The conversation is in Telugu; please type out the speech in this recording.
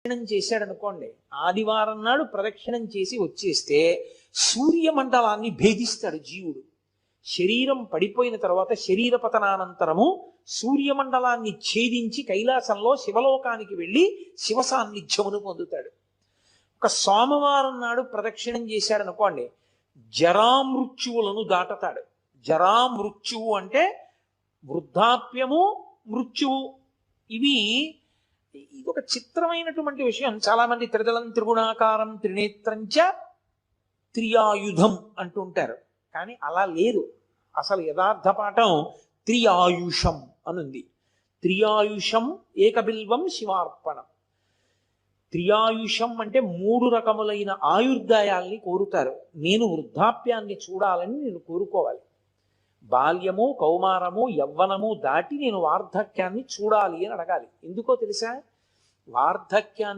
ప్రదక్షిణం చేశాడనుకోండి, ఆదివారం నాడు ప్రదక్షిణం చేసి వచ్చేస్తే సూర్యమండలాన్ని భేదిస్తాడు జీవుడు. శరీరం పడిపోయిన తర్వాత శరీర పతనానంతరము సూర్యమండలాన్ని ఛేదించి కైలాసంలో శివలోకానికి వెళ్ళి శివ సాన్నిధ్యమును పొందుతాడు. ఒక సోమవారం నాడు ప్రదక్షిణం చేశాడనుకోండి, జరామృత్యువులను దాటతాడు. జరామృత్యువు అంటే వృద్ధాప్యము, మృత్యువు. ఇది ఒక చిత్రమైనటువంటి విషయం. చాలా మంది త్రిదళం త్రిగుణాకారం త్రినేత్రంచ త్రియాయుధం అంటుంటారు, కానీ అలా లేదు. అసలు యథార్థ పాఠం త్రియాయుషం అనుంది. త్రియాయుషం ఏకబిల్వం శివార్పణం. త్రియాయుషం అంటే 3 రకములైన ఆయుర్దాయాల్ని కోరుతారు. నేను వృద్ధాప్యాన్ని చూడాలని నేను కోరుకోవాలి. బాల్యము, కౌమారము, యవ్వనము దాటి నేను వార్ధక్యాన్ని చూడాలి అని అడగాలి. ఎందుకో తెలుసా? వార్ధక్యాన్ని